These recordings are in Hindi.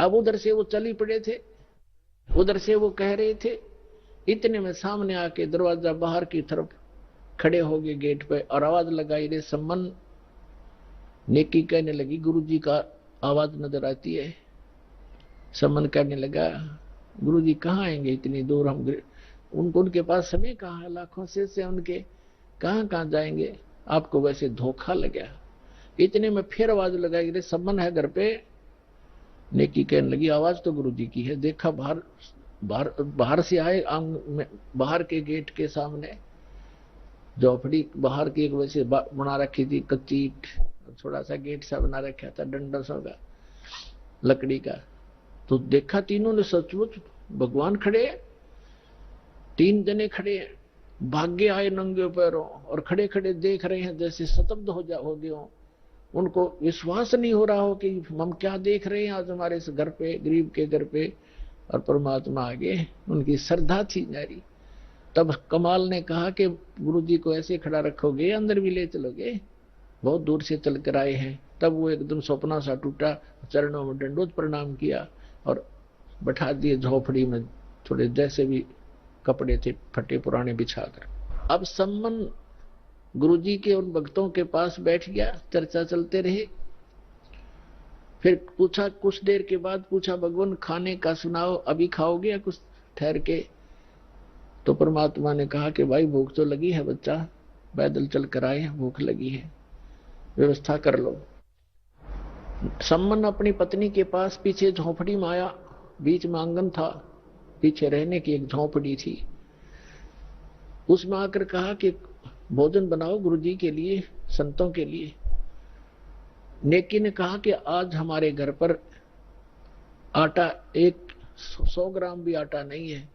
अब उधर से वो चली पड़े थे, उधर से वो कह रहे थे, इतने में सामने आके दरवाजा बाहर की तरफ खड़े हो गए गेट पे और आवाज लगाई, रे सम्मन। नेकी कहने लगी, गुरुजी का आवाज नजर आती है। सम्मन कहने लगा, गुरुजी कहाँ आएंगे इतनी दूर, हम उनको उनके पास समय कहाँ है, लाखों से उनके कहाँ कहाँ जाएंगे, आपको वैसे धोखा लगा। इतने में फिर आवाज लगाई, रे सम्मन है घर पे। नेकी कहने लगी, आवाज तो गुरुजी की है। देखा बाहर बाहर बाहर से आए, बाहर के गेट के सामने झोपड़ी बाहर की एक वैसे बना रखी थी, कच्ची थोड़ा सा गेट सा बना रखा था डंडा सा का लकड़ी का। तो देखा तीनों ने सचमुच भगवान खड़े हैं, 3 जने खड़े हैं, भाग्य आए नंगे पैरों और खड़े खड़े देख रहे हैं, जैसे स्तब्ध हो गए हो। उनको विश्वास नहीं हो रहा हो कि हम क्या देख रहे हैं आज हमारे इस घर पे, गरीब के घर पे, और परमात्मा आगे। उनकी श्रद्धा थी जारी। तब कमाल ने कहा कि गुरुजी को ऐसे खड़ा रखोगे, अंदर भी ले चलोगे, बहुत दूर से चल कर आए हैं। तब वो एकदम सपना सा टूटा, चरणों में दंडोत प्रणाम किया और बैठा दिए झोपड़ी में, थोड़े जैसे भी कपड़े थे फटे पुराने बिछाकर। अब सम्मन गुरुजी के उन भक्तों के पास बैठ गया, चर्चा चलते रहे। फिर पूछा, कुछ देर के बाद पूछा, भगवान खाने का सुनाओ, अभी खाओगे या कुछ ठहर के? तो परमात्मा ने कहा कि भाई भूख तो लगी है बच्चा, पैदल चल कर आए, भूख लगी है, व्यवस्था कर लो। सम्मन अपनी पत्नी के पास पीछे झोपड़ी में आया, बीच में आंगन था, पीछे रहने की एक झोपड़ी थी। उसमें आकर कहा कि भोजन बनाओ गुरुजी के लिए, संतों के लिए। नेकी ने कहा कि आज हमारे घर पर आटा 100 ग्राम भी आटा नहीं है।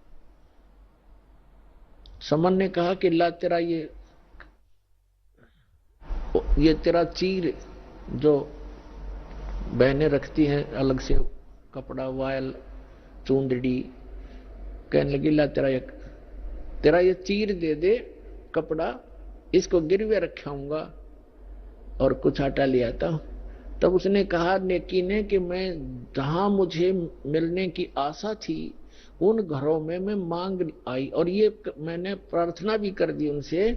समन ने कहा कि ला तेरा ये तेरा चीर जो बहनें रखती हैं अलग से कपड़ा, वायल, चूंदड़ी, कहने लगी, ला तेरा ये चीर दे दे कपड़ा, इसको गिरवे रखाऊंगा और कुछ आटा ले आता हूं। तब उसने कहा नेकी ने कि मैं जहां मुझे मिलने की आशा थी उन घरों में मैं मांग आई, और ये मैंने प्रार्थना भी कर दी उनसे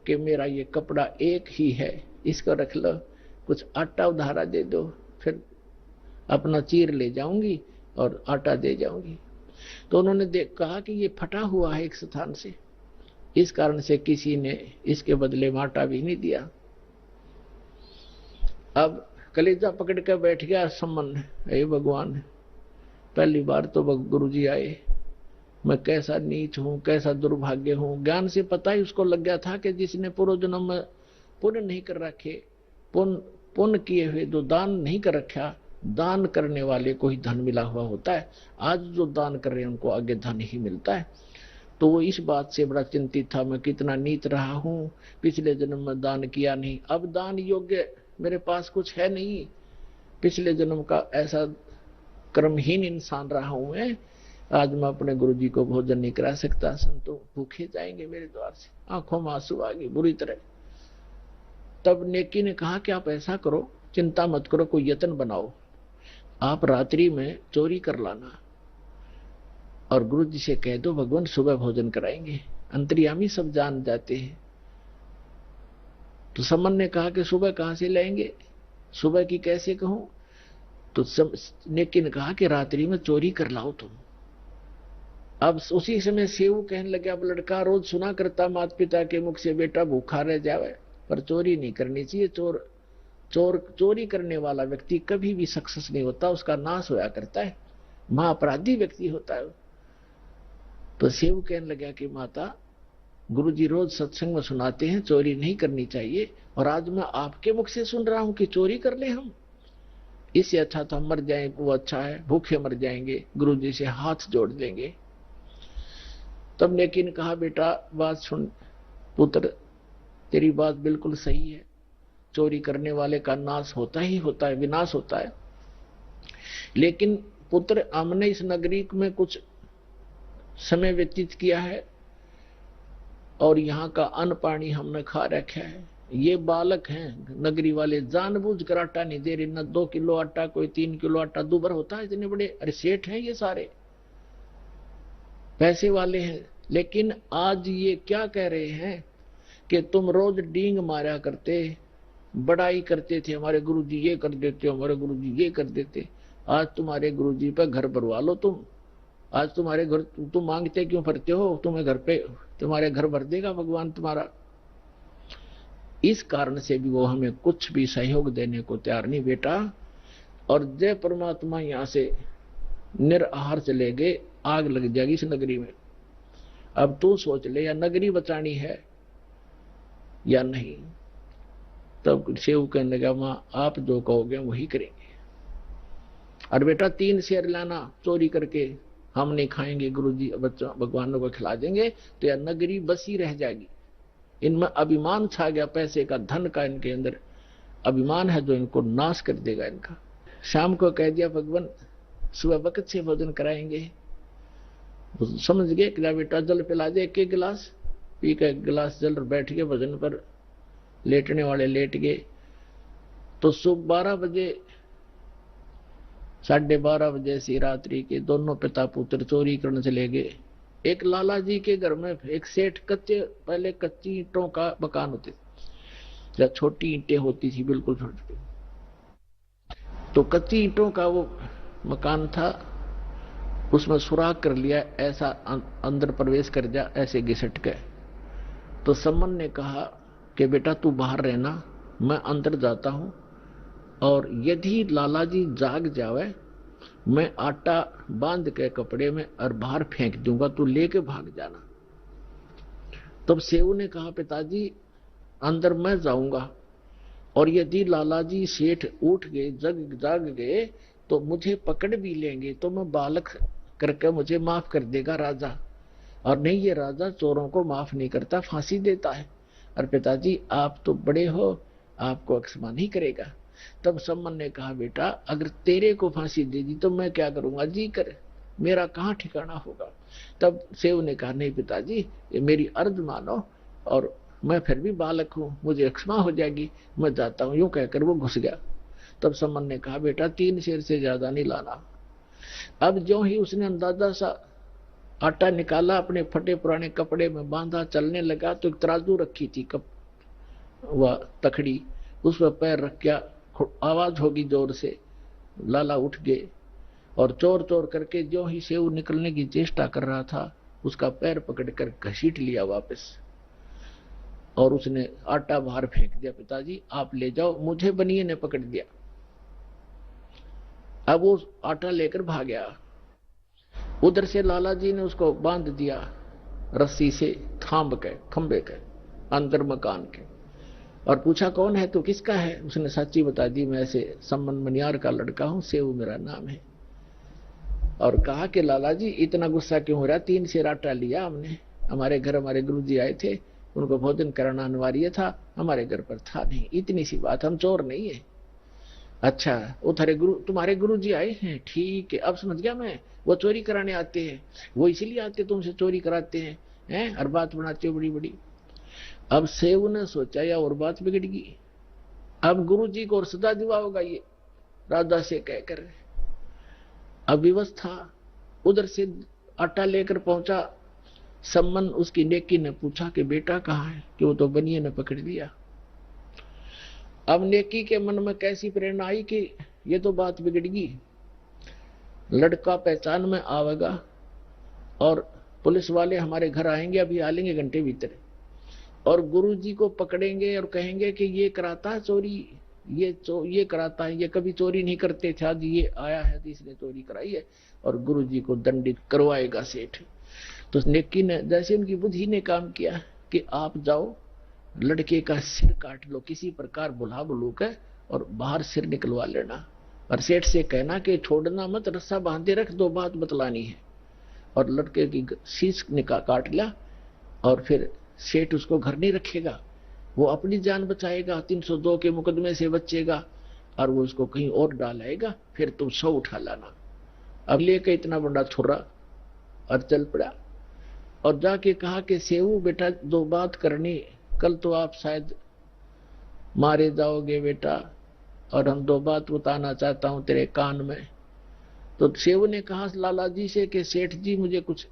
कि मेरा ये कपड़ा एक ही है, इसको रख लो, कुछ आटा उधारा दे दो, फिर अपना चीर ले जाऊंगी और आटा दे जाऊंगी। तो उन्होंने कहा कि ये फटा हुआ है एक स्थान से, इस कारण से किसी ने इसके बदले में आटा भी नहीं दिया। अब कलेजा पकड़ कर बैठ गया सम्मन, हे भगवान, पहली बार तो गुरुजी आए, मैं कैसा नीच हूं, कैसा दुर्भाग्य हूं। ज्ञान से पता ही उसको लग गया था कि जिसने पूर्व जन्म में पुण्य नहीं कर रखे, पुण्य किए हुए जो दान नहीं कर रखा, दान करने वाले को ही धन मिला हुआ होता है। आज जो दान कर रहे हैं उनको आगे धन ही मिलता है। तो वो इस बात से बड़ा चिंतित था, मैं कितना नीच रहा हूं, पिछले जन्म में दान किया नहीं, अब दान योग्य मेरे पास कुछ है नहीं, पिछले जन्म का ऐसा कर्महीन इंसान रहा हूं मैं, आज मैं अपने गुरुजी को भोजन नहीं करा सकता, संतों भूखे जाएंगे मेरे द्वार से। आंखों में आंसू आ गए बुरी तरह। तब नेकी ने कहा कि आप ऐसा करो, चिंता मत करो, कोई यत्न बनाओ, आप रात्रि में चोरी कर लाना और गुरुजी से कह दो भगवान सुबह भोजन कराएंगे, अंतर्यामी सब जान जाते हैं। तो समन ने कहा कि सुबह कहां से लाएंगे, सुबह की कैसे कहूं? तो नेकी ने कहा कि रात्रि में चोरी कर लाओ तुम। अब उसी समय सेऊ कहने लगे, अब लड़का रोज सुना करता माता पिता के मुख से, बेटा भूखा रह जावे पर चोरी नहीं करनी चाहिए। चोरी करने वाला व्यक्ति कभी भी सक्सेस नहीं होता, उसका नाश होया करता है, महाअपराधी व्यक्ति होता है। तो सेऊ कहने लगा कि माता, गुरुजी रोज सत्संग में सुनाते हैं चोरी नहीं करनी चाहिए, और आज मैं आपके मुख से सुन रहा हूं कि चोरी कर ले हम, इससे अच्छा तो हम मर जाएं, वो अच्छा है, भूखे मर जाएंगे, गुरुजी से हाथ जोड़ देंगे। तब नेकी ने कहा, बेटा बात सुन पुत्र, तेरी बात बिल्कुल सही है, चोरी करने वाले का नाश होता ही होता है, विनाश होता है। लेकिन पुत्र, हमने इस नगरी में कुछ समय व्यतीत किया है और यहाँ का अन्न पानी हमने खा रखा है, ये बालक हैं नगरी वाले, जानबूझ कर आटा नहीं दे रहे, न 2 किलो आटा, कोई 3 किलो आटा, दुबर होता है इतने बड़े। अरे सेठ हैं ये सारे, पैसे वाले हैं। लेकिन आज ये क्या कह रहे हैं कि तुम रोज डींग मारा करते, बड़ाई करते थे, हमारे गुरुजी ये कर देते, हमारे गुरुजी ये कर देते। आज तुम्हारे गुरुजी पर घर भरवा लो तुम। आज तुम्हारे घर तुम मांगते क्यों फिरते हो? तुम्हें घर पे तुम्हारे घर भर देगा भगवान तुम्हारा। इस कारण से भी वो हमें कुछ भी सहयोग देने को तैयार नहीं बेटा। और जय परमात्मा यहां से निराहार चले गए, आग लग जाएगी इस नगरी में। अब तू सोच ले, या नगरी बचानी है या नहीं। तब सेव कहने लगा, मां आप जो कहोगे वही करेंगे। और बेटा 3 शेर लाना चोरी करके, हम नहीं खाएंगे, गुरुजी बच्चों भगवानों को खिला देंगे, तो यह नगरी बसी रह जाएगी। इनमें अभिमान छा गया, पैसे का, धन का इनके अंदर अभिमान है जो इनको नाश कर देगा इनका। शाम को कह दिया भगवान सुबह वक्त से भोजन कराएंगे। समझ गए कि बेटा जल पिला दे, एक गिलास पी के, एक गिलास जल, बैठ गए भोजन पर। लेटने वाले लेट गए। तो सुबह 12 बजे, 12:30 बजे से रात्रि के दोनों पिता पुत्र चोरी करने चले गए। एक लाला जी के घर में एक सेठ, पहले कच्ची ईंटों का मकान होते, जब छोटी ईंटें होती थी बिल्कुल छोटी, तो कच्ची ईंटों का वो मकान था। उसमें सुराख कर लिया, ऐसा अंदर प्रवेश कर जा, ऐसे घिसट के। तो सम्मन ने कहा कि बेटा तू बाहर रहना, मैं अंदर जाता हूं, और यदि लाला जी जाग जावे, मैं आटा बांध के कपड़े में और बाहर फेंक दूंगा, तू लेके भाग जाना। तब सेऊ ने कहा पिताजी अंदर मैं जाऊंगा, और यदि लाला जी सेठ उठ गए, जाग गए, तो मुझे पकड़ भी लेंगे, तो मैं बालक करके मुझे माफ कर देगा राजा। और नहीं, ये राजा चोरों को माफ नहीं करता, फांसी देता है। और पिताजी आप तो बड़े हो, आपको क्षमा नहीं करेगा। तब सम्मन ने कहा बेटा अगर तेरे को फांसी दे दी तो मैं क्या करूंगा, जी कर, मेरा कहाँ ठिकाना होगा। तब सेव ने कहा नहीं पिताजी, ये मेरी अर्ज मानो, और मैं फिर भी बालक हूं, मुझे क्षमा हो जाएगी, मैं जाता हूं। यूं कहकर वो घुस गया। तब सम्मन ने कहा बेटा 3 शेर से ज्यादा नहीं लाना। अब जो ही उसने अंदाजा सा आटा निकाला, अपने फटे पुराने कपड़े में बांधा, चलने लगा, तो एक तराजू रखी थी वह तखड़ी, उस पर पैर रख गया, आवाज होगी जोर से। लाला उठ गए और चोर चोर करके जो ही सेव निकलने की चेष्टा कर रहा था, उसका पैर पकड़कर घसीट लिया वापस, और उसने आटा बाहर फेंक दिया। पिताजी आप ले जाओ, मुझे बनिए ने पकड़ दिया। अब वो आटा लेकर भाग गया। उधर से लाला जी ने उसको बांध दिया रस्सी से, थांब के, खंबे के अंदर मकान के, और पूछा कौन है तू, किसका है? उसने सच्ची बता दी, मैं ऐसे सम्मन मनियार का लड़का हूं, सेव मेरा नाम है। और कहा कि लाला जी इतना गुस्सा क्यों हो रहा, 3 शेर आटा लिया हमने, हमारे घर हमारे गुरुजी आए थे, उनको भोजन कराना अनिवार्य था, हमारे घर पर था नहीं, इतनी सी बात, हम चोर नहीं है। अच्छा वो तुम्हारे गुरुजी आए हैं, ठीक है, अब समझ गया मैं, वो चोरी कराने आते हैं, वो इसीलिए आते तुमसे चोरी कराते हैं, हर बात बनाते हो बड़ी बड़ी। अब सेव ने सोचा या और बात बिगड़ गई, अब गुरुजी को और सजा दिवाओगा ये राजा से कहकर। अब व्यवस्था, उधर से आटा लेकर पहुंचा सम्मन, उसकी नेकी ने पूछा कि बेटा कहाँ है, कि वो तो बनिए ने पकड़ लिया। अब नेकी के मन में कैसी प्रेरणा आई कि ये तो बात बिगड़ गई, लड़का पहचान में आवेगा और पुलिस वाले हमारे घर आएंगे, अभी आ लेंगे घंटे भीतर, और गुरुजी को पकड़ेंगे और कहेंगे कि ये कराता है चोरी, ये कराता है, ये कभी चोरी नहीं करते थे, आज ये आया है तो इसने चोरी कराई है, और गुरुजी को दंडित करवाएगा सेठ। तो नेकी ने, जैसे उनकी बुद्धि ने काम किया कि आप जाओ लड़के का सिर काट लो, किसी प्रकार बुला बुलू के, और बाहर सिर निकलवा लेना, और सेठ से कहना कि छोड़ना मत, रस्सा बांधे रख, 2 बात बतलानी है। और लड़के की शीश काट लिया, और फिर सेठ उसको घर नहीं रखेगा, वो अपनी जान बचाएगा, 302 के मुकदमे से बचेगा, और वो उसको कहीं और डालेगा, फिर तुम 100 उठा लाना। अब लेके इतना बड़ा छुरा और चल पड़ा, और जाके कहा कि सेऊ बेटा 2 बात करनी, कल तो आप शायद मारे जाओगे बेटा, और हम दो बात बताना चाहता हूं तेरे कान में। तो सेव ने कहा लाला जी से कि सेठ जी मुझे कुछ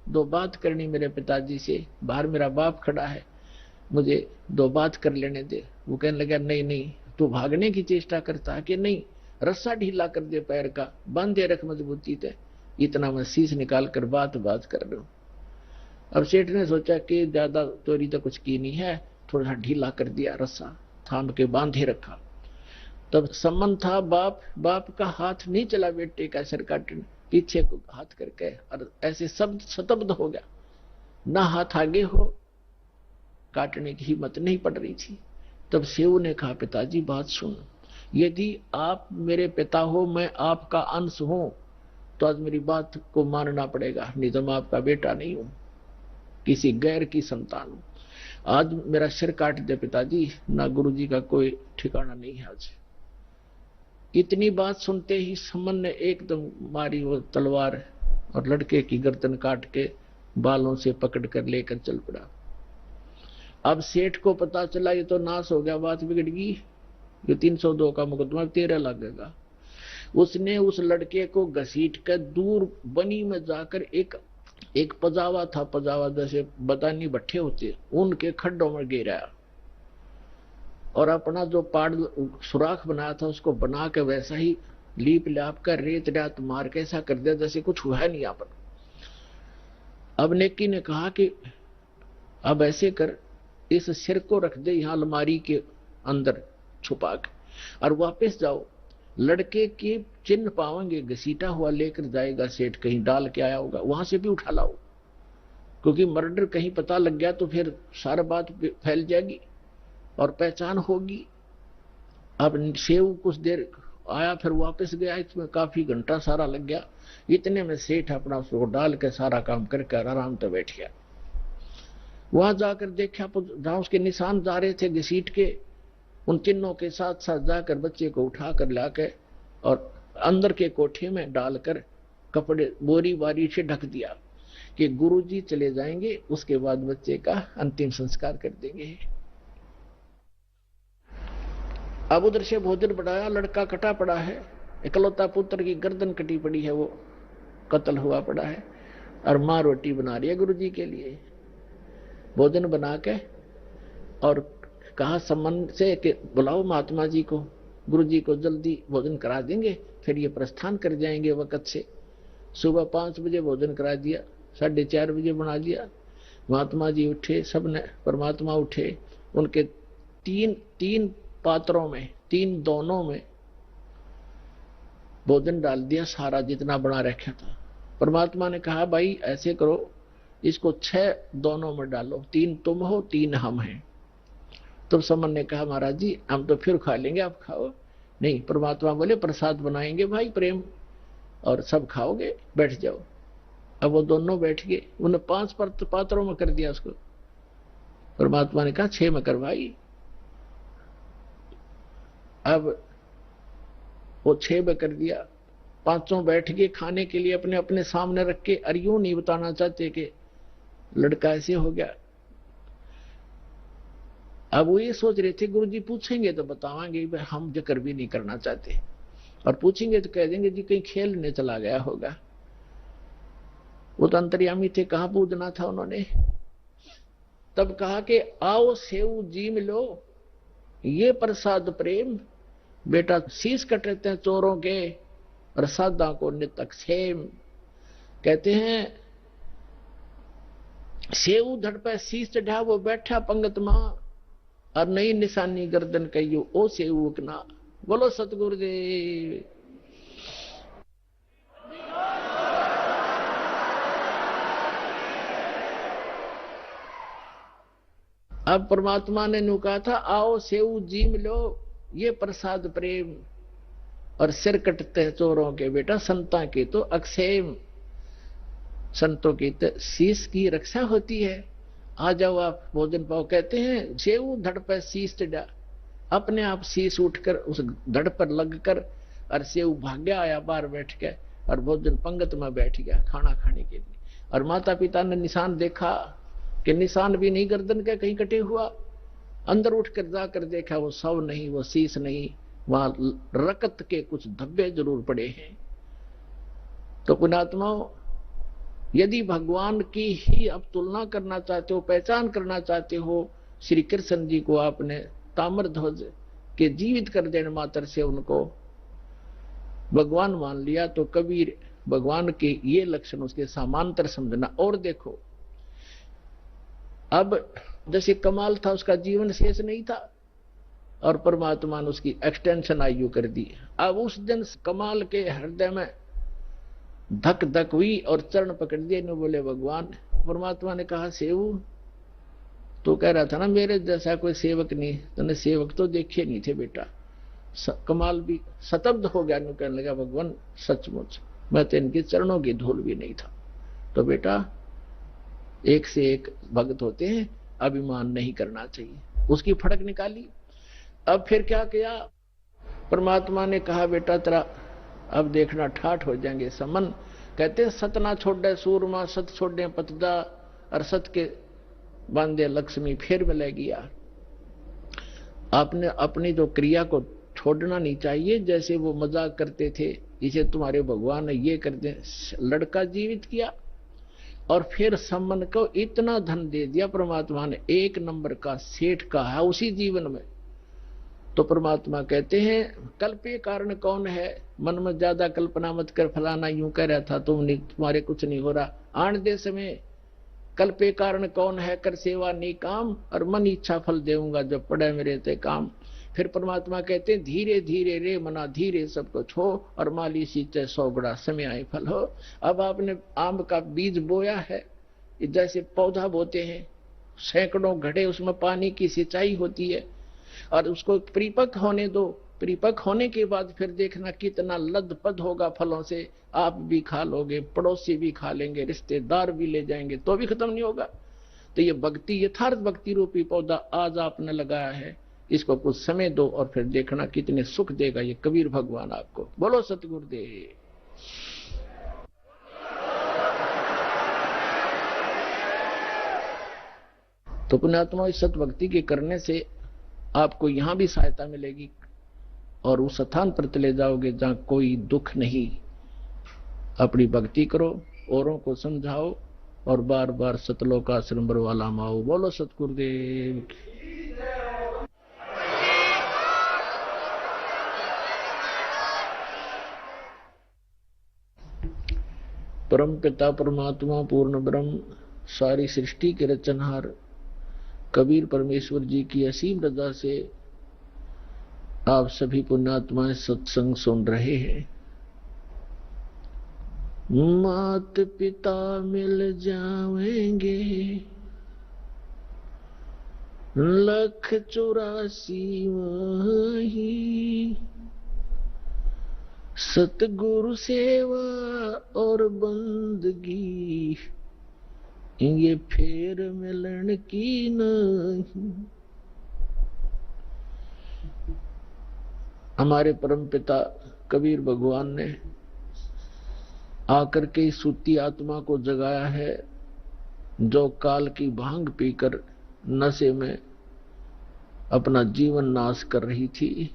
दो बात करनी मेरे पिताजी से, बाहर मेरा बाप खड़ा है, मुझे दो बात कर लेने दे। वो कहने लगा नहीं नहीं, तू भागने की चेष्टा करता है कि नहीं, रस्सा ढीला कर दे पैर का, बांधे रख मजबूती से, इतना मैं शीश निकाल कर बात कर रहा हूं। अब सेठ ने सोचा कि ज्यादा चोरी तो कुछ की नहीं है, थोड़ा सा ढीला कर दिया, रस्सा थाम के बांधे रखा। तब सम्मन था, बाप का हाथ नहीं चला बेटे का सिर काटने, पीछे को हाथ करके, और ऐसे शब्द स्तब्ध हो गया, ना हाथ आगे हो, काटने की हिम्मत नहीं पड़ रही थी। तब सेऊ ने कहा पिताजी बात सुन, यदि आप मेरे पिता हो, मैं आपका अंश हूं, तो आज मेरी बात को मानना पड़ेगा, नहीं तो मैं आपका बेटा नहीं हूं, किसी गैर की संतान हूं। आज मेरा सिर काट दे पिताजी, ना गुरुजी का कोई ठिकाना नहीं है आज। इतनी बात सुनते ही समन ने एकदम मारी वो तलवार, और लड़के की गर्दन काट के बालों से पकड़ कर लेकर चल पड़ा। अब सेठ को पता चला ये तो नाश हो गया, बात बिगड़ गई, ये 302 का मुकदमा 13 लगेगा। उसने उस लड़के को घसीट कर दूर बनी में जाकर एक पजावा था, पजावा जैसे बदानी भट्ठे होते, उनके खड्डों में गिराया, और अपना जो पाड़ सुराख बनाया था उसको बना के वैसा ही लीप लाप कर रेत रात मार के ऐसा कर दिया जैसे कुछ हुआ नहीं यहाँ पर। अब नेकी ने कहा कि अब ऐसे कर, इस सिर को रख दे यहाँ अलमारी के अंदर छुपा के, और वापस जाओ, लड़के के चिन्ह पाओगे, घसीटा हुआ लेकर जाएगा सेठ, कहीं डाल के आया होगा, वहां से भी उठा लाओ, क्योंकि मर्डर कहीं पता लग गया तो फिर सारा बात फैल जाएगी और पहचान होगी। अब सेव कुछ देर आया, फिर वापस गया, इसमें काफी घंटा सारा लग गया। इतने में सेठ अपना उसको डाल के सारा काम करके आराम से बैठ गया। वहां जाकर देखा, जहां उसके निशान जा रहे थे घसीट के, उन चिन्हों के साथ साथ जाकर बच्चे को उठा कर लाके और अंदर के कोठे में डालकर कपड़े बोरी बारी से ढक दिया कि गुरुजी चले जाएंगे, उसके बाद बच्चे का अंतिम संस्कार कर देंगे। अब उधर से भोजन बढ़ाया, लड़का कटा पड़ा है, इकलौता पुत्र की गर्दन कटी पड़ी है, वो कत्ल हुआ पड़ा है, और माँ रोटी बना रही है गुरुजी के लिए। भोजन बना के और कहा संबंध से कि बुलाओ महात्मा जी को, गुरुजी को जल्दी भोजन करा देंगे, फिर ये प्रस्थान कर जाएंगे वक्त से। सुबह 5 बजे भोजन करा दिया, 4:30 बजे बना दिया। महात्मा जी उठे, सबने परमात्मा उठे, उनके तीन पात्रों में, 3 दोनों में भोजन डाल दिया, सारा जितना बना रखा था। परमात्मा ने कहा भाई ऐसे करो, इसको 6 दोनों में डालो, 3 तुम हो 3 हम हैं। तो समन ने कहा महाराज जी हम तो फिर खा लेंगे, आप खाओ। नहीं, परमात्मा बोले प्रसाद बनाएंगे भाई प्रेम, और सब खाओगे, बैठ जाओ। अब वो दोनों बैठ गए, उन्हें 5 पात्रों में कर दिया उसको। परमात्मा ने कहा 6 में कर भाई। अब वो 6 में कर दिया, 5 बैठ गए खाने के लिए अपने अपने सामने रख के, और यूं नहीं बताना चाहते कि लड़का ऐसे हो गया। अब वो ये सोच रहे थे गुरुजी पूछेंगे तो बतावांगे, हम जिक्र भी नहीं करना चाहते, और पूछेंगे तो कह देंगे जी कहीं खेलने चला गया होगा। वो तो अंतर्यामी थे, कहां पूछना था उन्होंने। तब कहा कि आओ सेव जी मिलो, ये प्रसाद प्रेम, बेटा शीश कटते हैं चोरों के, और साधा को नित अक्षेम। कहते हैं सेव धड़ पे शीश चढ़ा, वो बैठा पंगत मां, और नई निशानी गर्दन कहियो ओ सेव उकना। बोलो सतगुरुदेव। अब परमात्मा ने नु कहा था आओ सेव जी मिलो, ये प्रसाद प्रेम, और सिर कटते हैं चोरों के, बेटा संता के तो अक्षेम, संतों की तो शीश की रक्षा होती है। आ जाओ आप भोजन पाओ। कहते हैं सेव धड़ पर शीश चढ़ा, अपने आप शीश उठकर उस धड़ पर लगकर, और सेव भाग्या आया बाहर बैठ के, और भोजन पंगत में बैठ गया खाना खाने के लिए। और माता पिता ने निशान देखा कि निशान भी नहीं गर्दन का कहीं कटे हुआ, अंदर उठकर जाकर देखा वो शव नहीं, वो शीश नहीं, वहां रकत के कुछ धब्बे जरूर पड़े हैं। तो पुण्यात्माओं, यदि भगवान की ही अब तुलना करना चाहते हो, पहचान करना चाहते हो, श्री कृष्ण जी को आपने ताम्रध्वज के जीवित कर देने मात्र से उनको भगवान मान लिया, तो कबीर भगवान के ये लक्षण उसके समांतर समझना। और देखो, अब जैसे कमाल था उसका जीवन शेष नहीं था और परमात्मा ने उसकी एक्सटेंशन आयु कर दी। अब उस दिन कमाल के हृदय में धक धक हुई और चरण पकड़ दिए ने बोले भगवान। परमात्मा ने कहा सेवु, तो कह रहा था ना मेरे जैसा कोई सेवक नहीं, तूने सेवक तो देखे नहीं थे बेटा। कमाल भी स्तब्ध हो गया, कहने लगा भगवान सचमुच मैं तो इनके चरणों की धूल भी नहीं था। तो बेटा एक से एक भक्त होते हैं, अभिमान नहीं करना चाहिए। उसकी फड़क निकाली। अब फिर क्या किया, परमात्मा ने कहा बेटा तेरा अब देखना ठाठ हो जाएंगे समन। कहते सत ना छोड़े सूरमा, सत छोड़े पतदा, और सत के बांधे लक्ष्मी फिर मिलेगी यार। आपने अपनी तो क्रिया को छोड़ना नहीं चाहिए। जैसे वो मजाक करते थे, इसे तुम्हारे भगवान ने ये कर दे, लड़का जीवित किया और फिर सम्मन को इतना धन दे दिया परमात्मा ने, 1 नंबर का सेठ का है उसी जीवन में। तो परमात्मा कहते हैं कल्पे कारण कौन है, मन में ज्यादा कल्पना मत कर, फलाना यूं कह रहा था तुम्हारे कुछ नहीं हो रहा। आन दे समय कल्पे कारण कौन है, कर सेवा नहीं काम, और मन इच्छा फल देऊंगा जब पड़े मेरे ते काम। फिर परमात्मा कहते हैं धीरे धीरे रे मना धीरे सबको छो, और माली सींचे 100 बड़ा समय आए फल हो। अब आपने आम का बीज बोया है, जैसे पौधा बोते हैं, सैकड़ों घड़े उसमें पानी की सिंचाई होती है, और उसको परिपक्व होने दो। परिपक्व होने के बाद फिर देखना कितना लदपद होगा फलों से। आप भी खा लोगे, पड़ोसी भी खा लेंगे, रिश्तेदार भी ले जाएंगे, तो भी खत्म नहीं होगा। तो ये भक्ति, यथार्थ भक्ति रूपी पौधा आज आपने लगाया है, इसको कुछ समय दो और फिर देखना कितने सुख देगा ये कबीर भगवान आपको। बोलो सतगुरुदेव। तो पुण्यात्मा, इस सत भक्ति के करने से आपको यहां भी सहायता मिलेगी और उस स्थान पर चले जाओगे जहां कोई दुख नहीं। अपनी भक्ति करो, औरों को समझाओ और बार बार सतलोक आश्रम बरवाला माओ। बोलो सतगुरुदेव। परम पिता परमात्मा पूर्ण ब्रह्म, सारी सृष्टि के रचनहार कबीर परमेश्वर जी की असीम रजा से आप सभी पुण्यात्माएं सत्संग सुन रहे हैं। मात पिता मिल जाएंगे 184 वही, सतगुरु सेवा और बंदगी ये फेर मिलन की नहीं। हमारे परम पिता कबीर भगवान ने आकर के सूती आत्मा को जगाया है, जो काल की भांग पीकर नशे में अपना जीवन नाश कर रही थी।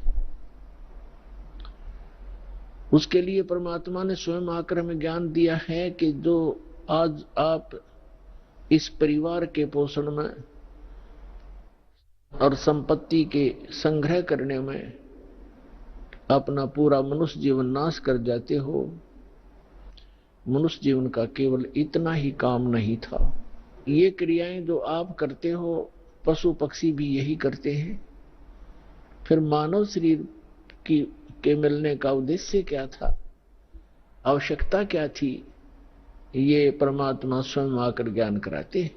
उसके लिए परमात्मा ने स्वयं आकर हमें ज्ञान दिया है कि जो आज आप इस परिवार के पोषण में और संपत्ति के संग्रह करने में अपना पूरा मनुष्य जीवन नाश कर जाते हो, मनुष्य जीवन का केवल इतना ही काम नहीं था। ये क्रियाएं जो आप करते हो पशु पक्षी भी यही करते हैं। फिर मानव शरीर के मिलने का उद्देश्य क्या था, आवश्यकता क्या थी, ये परमात्मा स्वयं आकर ज्ञान कराते।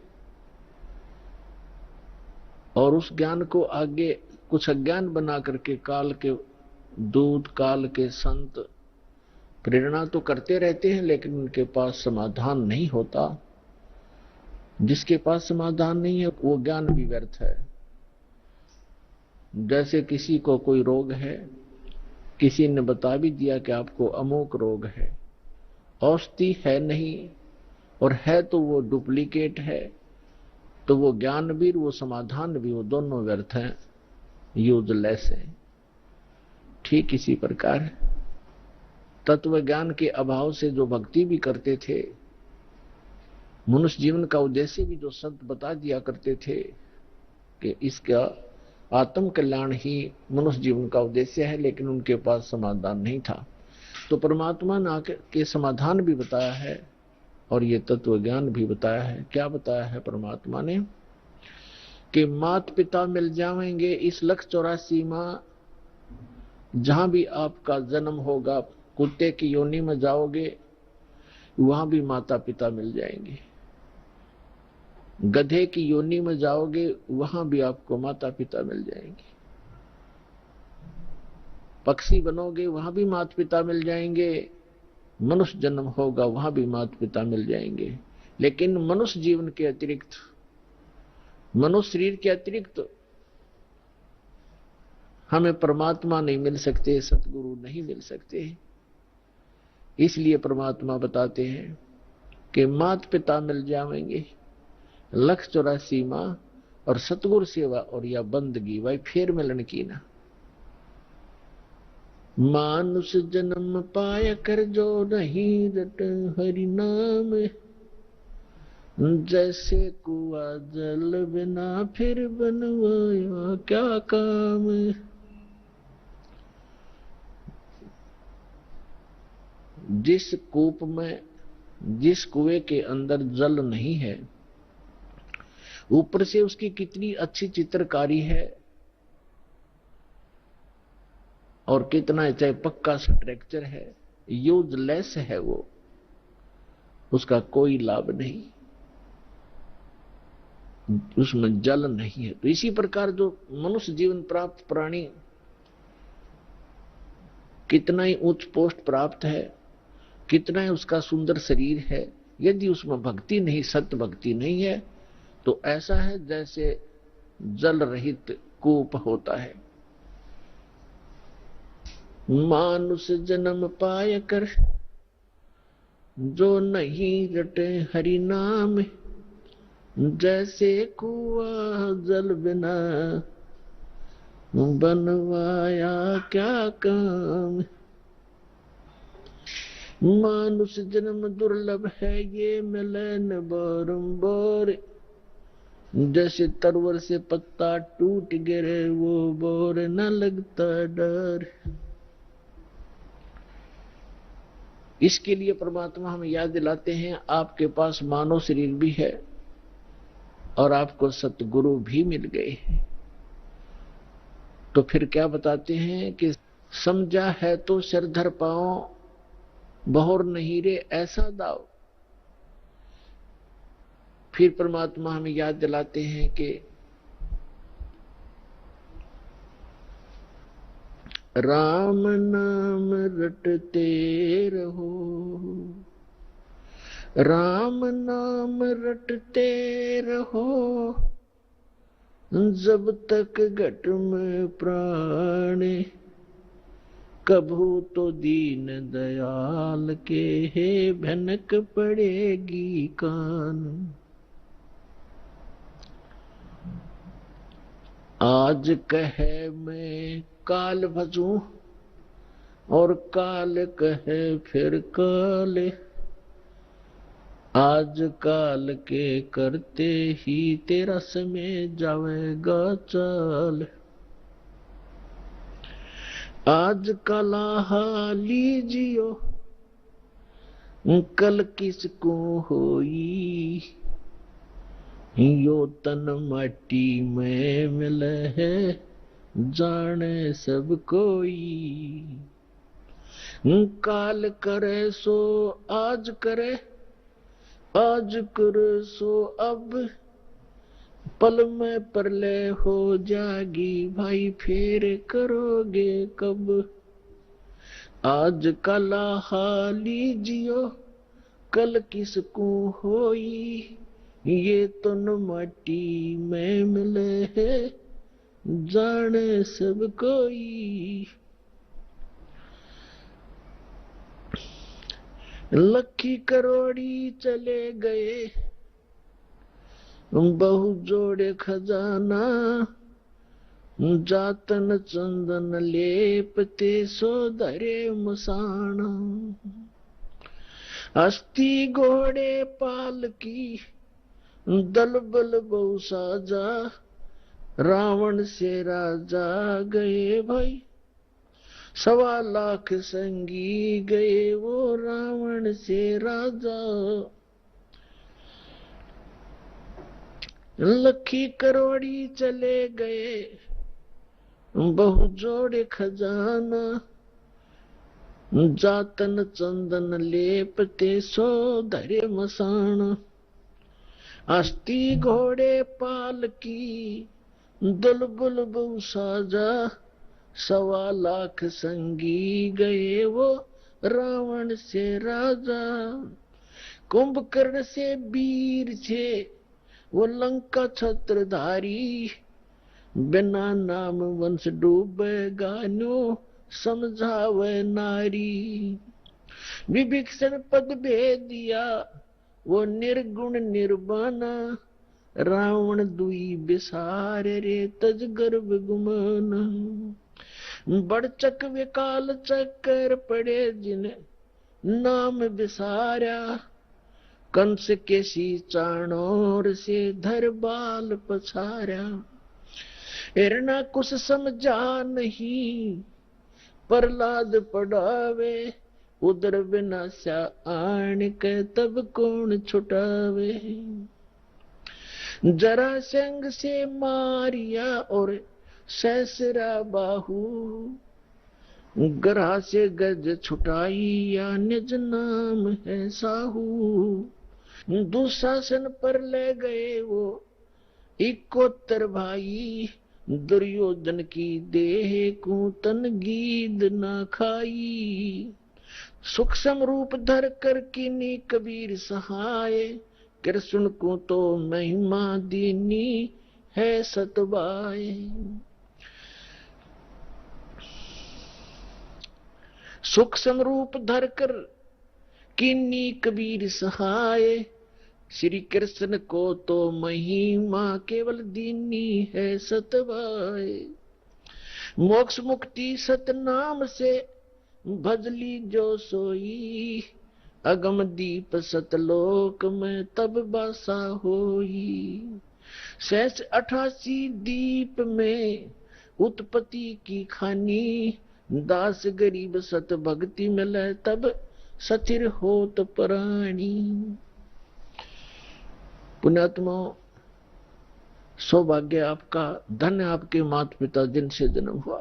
और उस ज्ञान को आगे कुछ अज्ञान बना करके काल के दूत, काल के संत प्रेरणा तो करते रहते हैं, लेकिन उनके पास समाधान नहीं होता। जिसके पास समाधान नहीं है वो ज्ञान भी व्यर्थ है। जैसे किसी को कोई रोग है, किसी ने बता भी दिया कि आपको अमोक रोग है, औषधि है नहीं, और है तो वो डुप्लीकेट है, तो वो ज्ञान भी वो समाधान भी वो दोनों व्यर्थ हैं, यूजलेस है। ठीक इसी प्रकार तत्व ज्ञान के अभाव से जो भक्ति भी करते थे, मनुष्य जीवन का उद्देश्य भी जो संत बता दिया करते थे कि इसका आत्म कल्याण ही मनुष्य जीवन का उद्देश्य है, लेकिन उनके पास समाधान नहीं था। तो परमात्मा ने आके समाधान भी बताया है और ये तत्व ज्ञान भी बताया है। क्या बताया है परमात्मा ने? कि माता पिता मिल जाएंगे इस 184 माह, जहां भी आपका जन्म होगा, कुत्ते की योनि में जाओगे वहां भी माता पिता मिल जाएंगे, गधे की योनि में जाओगे वहां भी आपको माता पिता मिल जाएंगे, पक्षी बनोगे वहां भी माता पिता मिल जाएंगे, मनुष्य जन्म होगा वहां भी माता पिता मिल जाएंगे। लेकिन मनुष्य जीवन के अतिरिक्त, मनुष्य शरीर के अतिरिक्त हमें परमात्मा नहीं मिल सकते, सतगुरु नहीं मिल सकते। इसलिए परमात्मा बताते हैं कि माता पिता मिल जाएंगे 184 माह, और सतगुरु सेवा और या बंदगी भाई फिर मिलन की ना। मानुष जन्म पाया कर जो नहीं रट हरि नाम, जैसे कुआ जल बिना फिर बनवाया क्या काम। जिस कूप में, जिस कुएं के अंदर जल नहीं है, ऊपर से उसकी कितनी अच्छी चित्रकारी है और कितना चाहे पक्का स्ट्रक्चर है, यूजलेस है वो, उसका कोई लाभ नहीं, उसमें जल नहीं है। तो इसी प्रकार जो मनुष्य जीवन प्राप्त प्राणी कितना ही उच्च पोस्ट प्राप्त है, कितना ही उसका सुंदर शरीर है, यदि उसमें भक्ति नहीं, सत्य भक्ति नहीं है, तो ऐसा है जैसे जल रहित कूप होता है। मानुष जन्म पाय कर जो नहीं रटे हरि नाम, जैसे कुआं जल बिना बनवाया क्या काम। मानुष जन्म दुर्लभ है ये मिले न बारंबार, जैसे तरवर से पत्ता टूट गिरे वो बोर न लगता डर। इसके लिए परमात्मा हमें याद दिलाते हैं, आपके पास मानव शरीर भी है और आपको सतगुरु भी मिल गए हैं। तो फिर क्या बताते हैं कि समझा है तो सिर धर पाओ, बहुर नहीं रे ऐसा दाव। फिर परमात्मा हमें याद दिलाते हैं कि राम नाम रटते रहो, राम नाम रटते रहो, जब तक घट में प्राण, कभू तो दीन दयाल के हे भनक पड़ेगी कान। आज कहे मैं काल भजूं और काल कहे फिर काल, आज काल के करते ही तेरा समय जावेगा चाल। आज कला लीजियो कल किसको होई, यो तन माटी में मिले है जाने सब कोई। काल करे सो आज करे, आज करे सो अब, पल में प्रलय हो जागी भाई फिर करोगे कब। आज कला लीजियो कल किसको होई, ये तो न माटी में मिले है जाने सब कोई। लखी करोड़ी चले गए बहु जोड़े खजाना, जातन चंदन लेपते सो धरे मसाणा। हस्ती घोड़े पालकी, दल बल बहु साजा, रावण से राजा गए भाई, 1.25 लाख संगी गए वो रावण से राजा। लखी करोड़ी चले गए, बहु जोड़े खजाना, जातन चंदन लेपते सो धरे मसाणा। हस्ती घोड़े पालकी, दल बल बहु साजा, 1.25 लाख संगी गए वो रावण से राजा। कुंभकर्ण से वीर छे वो लंका छत्रधारी, बिना नाम वंश डूबेगा न्यो समझावे नारी। विभीषण पद भेदिया वो निर्गुण निर्वाणा, रावण दुई बिसार रे तज गर्भ गुमाना। बड़चक विकाल चक्कर पड़े जिन नाम बिसारा, कंस के सी चाणोर से धर बाल पछारा। हिरणाकुश समझा नहीं, प्रहलाद पढ़ावे, उदर विनाशा आन के तब कौन छुटावे। जरासंध से मारिया और सहसरा बाहु, ग्रह से गज छुटाई या निज नाम है साहू। दुशासन पर ले गए वो 71 भाई, दुर्योधन की देह को तन गीद न खाई। सूक्ष्म रूप धर कर कीनी कबीर सहाय, कृष्ण को तो महिमा दीनी है सतबाए। सूक्ष्म रूप धर कर कीनी कबीर सहाय, श्री कृष्ण को तो महिमा केवल दीनी है सतबाए। मोक्ष मुक्ति सतनाम से भजली जो सोई, अगम दीप सतलोक में तब बासा होई। 88 दीप में उत्पत्ति की खानी, दास गरीब सत भक्ति मिले तब सथिर होत प्राणी। पुण्यात्मा, सौभाग्य आपका, धन्य आपके माता पिता जिनसे जन्म हुआ,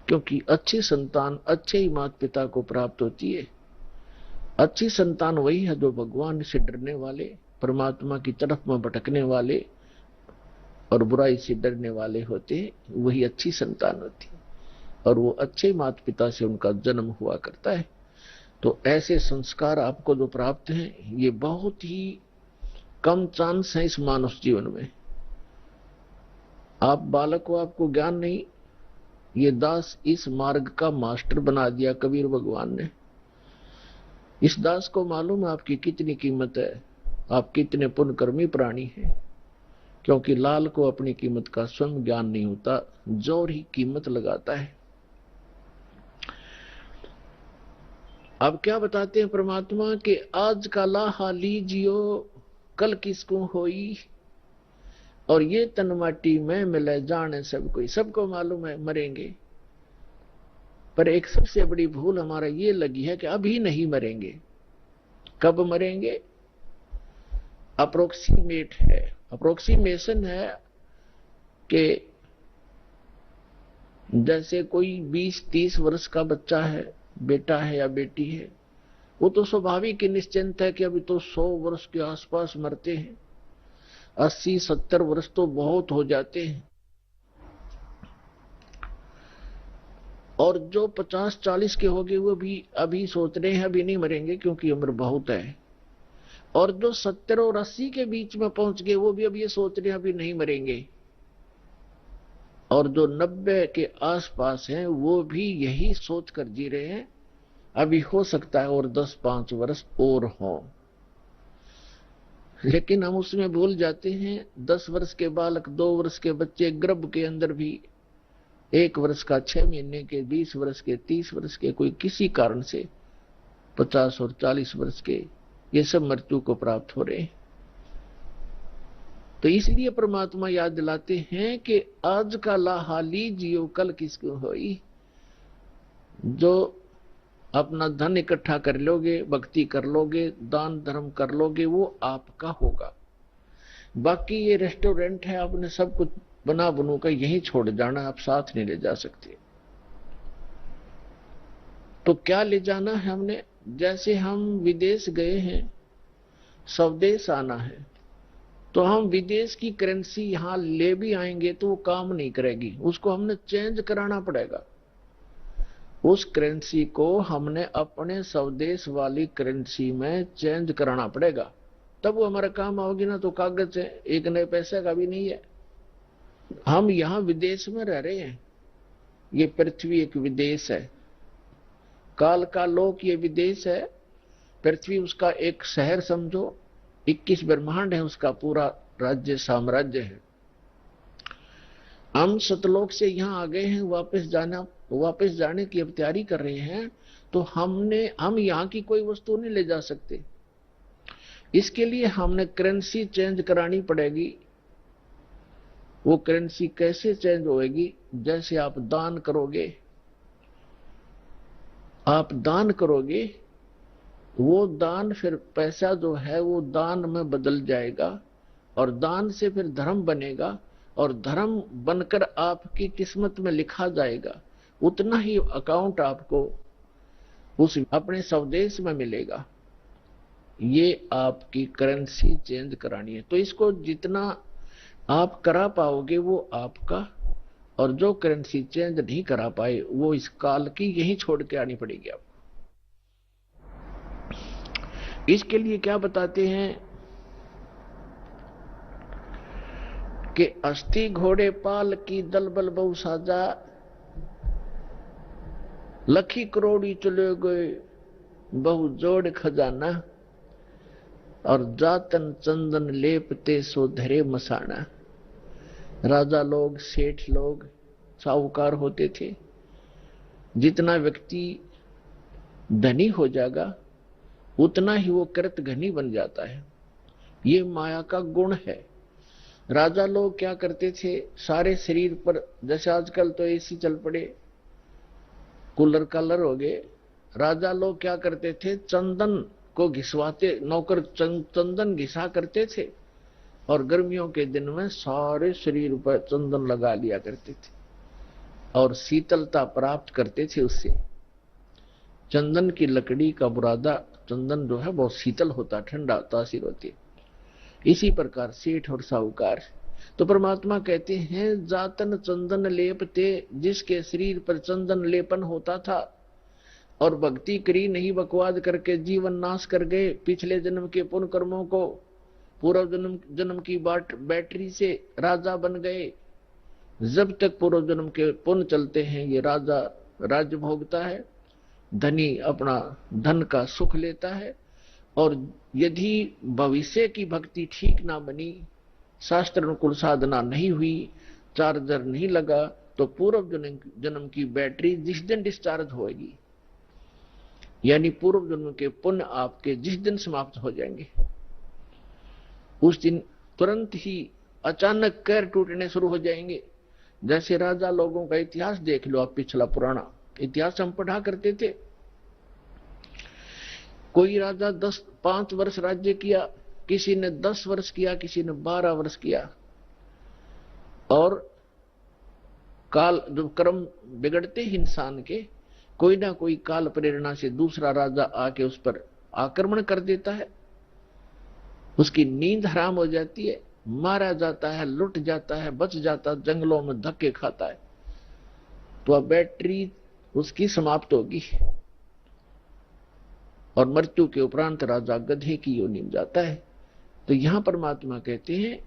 क्योंकि अच्छी संतान अच्छे ही माता पिता को प्राप्त होती है। अच्छी संतान वही है जो भगवान से डरने वाले, परमात्मा की तरफ में भटकने वाले और बुराई से डरने वाले होते हैं, वही अच्छी संतान होती है। और वो अच्छे माता पिता से उनका जन्म हुआ करता है। तो ऐसे संस्कार आपको जो प्राप्त हैं, ये बहुत ही कम चांस है इस मानव जीवन में। आप बालक को, आपको ज्ञान नहीं, ये दास इस मार्ग का मास्टर बना दिया कबीर भगवान ने। इस दास को मालूम है आपकी कितनी कीमत है, आप कितने पुण्यकर्मी प्राणी हैं, क्योंकि लाल को अपनी कीमत का स्वयं ज्ञान नहीं होता, जोर ही कीमत लगाता है। अब क्या बताते हैं परमात्मा के, आज का लाहा लीजियो कल किसको होई, और ये तन माटी में मिले जाने सब कोई। सबको मालूम है मरेंगे, पर एक सबसे बड़ी भूल हमारा ये लगी है कि अभी नहीं मरेंगे। कब मरेंगे? अप्रोक्सीमेट है, अप्रोक्सीमेशन है कि जैसे कोई 20-30 वर्ष का बच्चा है, बेटा है या बेटी है, वो तो स्वाभाविक ही निश्चिंत है कि अभी तो 100 वर्ष के आसपास मरते हैं। 80-70 वर्ष तो बहुत हो जाते हैं। और जो 50-40 के हो गए वो भी अभी सोच रहे हैं अभी नहीं मरेंगे क्योंकि उम्र बहुत है। और जो 70 और 80 के बीच में पहुंच गए वो भी अब ये सोच रहे हैं अभी नहीं मरेंगे। और जो 90 के आसपास हैं वो भी यही सोच कर जी रहे हैं अभी हो सकता है और 10-5 वर्ष और हो। लेकिन हम उसमें भूल जाते हैं 10 वर्ष के बालक, 2 वर्ष के बच्चे गर्भ के अंदर भी, 1 वर्ष का, 6 महीने के, 20 वर्ष के, 30 वर्ष के, कोई किसी कारण से 50 और 40 वर्ष के, ये सब मृत्यु को प्राप्त हो रहे हैं। तो इसलिए परमात्मा याद दिलाते हैं कि आज का लाहाली जियो कल किसको होई। जो अपना धन इकट्ठा कर लोगे, भक्ति कर लोगे, दान धर्म कर लोगे, वो आपका होगा। बाकी ये रेस्टोरेंट है, आपने सब कुछ बना बनू कर यहीं छोड़ जाना, आप साथ नहीं ले जा सकते। तो क्या ले जाना है हमने? जैसे हम विदेश गए हैं, स्वदेश आना है, तो हम विदेश की करेंसी यहां ले भी आएंगे तो वो काम नहीं करेगी, उसको हमने चेंज कराना पड़ेगा। उस करेंसी को हमने अपने स्वदेश वाली करेंसी में चेंज कराना पड़ेगा, तब वो हमारा काम आओगी ना। तो कागज है, 1 नए पैसे का भी नहीं है। हम यहां विदेश में रह रहे हैं, ये पृथ्वी एक विदेश है, काल का लोक ये विदेश है, पृथ्वी उसका एक शहर समझो, 21 ब्रह्मांड है उसका पूरा राज्य साम्राज्य है। हम सतलोक से यहां आ गए हैं, वापस जाने की अब तैयारी कर रहे हैं, तो हम यहां की कोई वस्तु नहीं ले जा सकते। इसके लिए हमने करेंसी चेंज करानी पड़ेगी। वो करेंसी कैसे चेंज होएगी? जैसे आप दान करोगे, वो दान फिर पैसा जो है वो दान में बदल जाएगा, और दान से फिर धर्म बनेगा, और धर्म बनकर आपकी किस्मत में लिखा जाएगा। उतना ही अकाउंट आपको उस अपने स्वदेश में मिलेगा। ये आपकी करेंसी चेंज करानी है। तो इसको जितना आप करा पाओगे वो आपका, और जो करेंसी चेंज नहीं करा पाए वो इस काल की यही छोड़ के आनी पड़ेगी आपको। इसके लिए क्या बताते हैं कि अस्थि घोड़े पाल की दलबल बहु साजा, लखी करोड़ी चले गए बहु जोड़ खजाना, और जातन चंदन लेपते सो धरे मसाना। राजा लोग, सेठ लोग, साहूकार होते थे। जितना व्यक्ति धनी हो जाएगा उतना ही वो कृत घनी बन जाता है। ये माया का गुण है। राजा लोग क्या करते थे, सारे शरीर पर, जैसे आजकल तो एसी चल पड़े, कूलर कालर हो गए, राजा लोग क्या करते थे, चंदन को घिसवाते, नौकर चंदन घिसा करते थे, और गर्मियों के दिन में सारे शरीर पर चंदन लगा लिया करते थे, और शीतलता प्राप्त करते थे उससे। चंदन की लकड़ी का बुरादा, चंदन जो है बहुत शीतल होता, ठंडा तासीर होती। इसी प्रकार सेठ और साहूकार। तो परमात्मा कहते हैं, जातन चंदन लेपते, जिसके शरीर पर चंदन लेपन होता था और भक्ति करी नहीं, बकवाद करके जीवन नाश कर गए, पिछले जन्म के पुण्य कर्मों को पूर्व जन्म की बैटरी से राजा बन गए। जब तक पूर्व जन्म के पुण्य चलते हैं ये राजा राज्य भोगता है, धनी अपना धन का सुख लेता है, और यदि भविष्य की भक्ति ठीक ना बनी, शास्त्र अनुकूल साधना नहीं हुई, चार्जर नहीं लगा, तो पूर्व जन्म की बैटरी जिस दिन डिस्चार्ज होगी, यानी पूर्व जन्म के पुण्य आपके जिस दिन समाप्त हो जाएंगे, उस दिन तुरंत ही अचानक कैर टूटने शुरू हो जाएंगे। जैसे राजा लोगों का इतिहास देख लो आप, पिछला पुराना इतिहास हम पढ़ा करते थे। कोई राजा 5 वर्ष राज्य किया, किसी ने 10 वर्ष किया, किसी ने 12 वर्ष किया, और काल जो कर्म बिगड़ते ही इंसान के, कोई ना कोई काल प्रेरणा से दूसरा राजा आके उस पर आक्रमण कर देता है, उसकी नींद हराम हो जाती है, मारा जाता है, लुट जाता है, बच जाता, जंगलों में धक्के खाता है, तो अब बैटरी उसकी समाप्त होगी, और मृत्यु के उपरांत राजा गधे की योनि में जाता है। तो यहां परमात्मा कहते हैं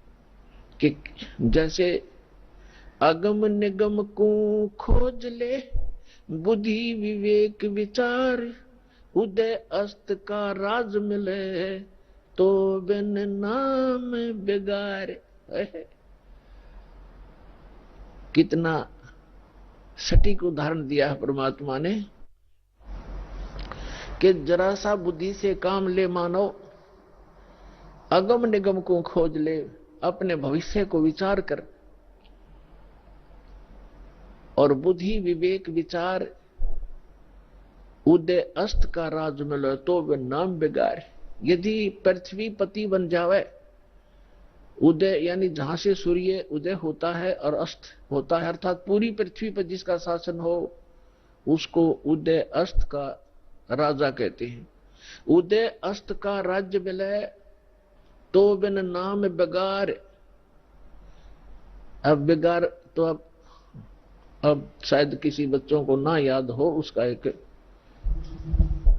कि जैसे अगम निगम को खोज ले, बुद्धि विवेक विचार, उदय अस्त का राज मिले, तो बिन नाम बिगाड़। कितना सटीक उदाहरण दिया है परमात्मा ने कि जरा सा बुद्धि से काम ले मानव, अगम निगम को खोज ले, अपने भविष्य को विचार कर, और बुद्धि विवेक विचार उदय अस्त का राज मिलो तो वे नाम बिगाड़। यदि पृथ्वी पति बन जावे, उदय यानी जहां से सूर्य उदय होता है और अस्त होता है, अर्थात पूरी पृथ्वी पर जिसका शासन हो, उसको उदय अस्त का राजा कहते हैं। उदय अस्त का राज्य मिले तो बिन नाम बिगाड़। अब बिगाड़ तो अब शायद किसी बच्चों को ना याद हो, उसका एक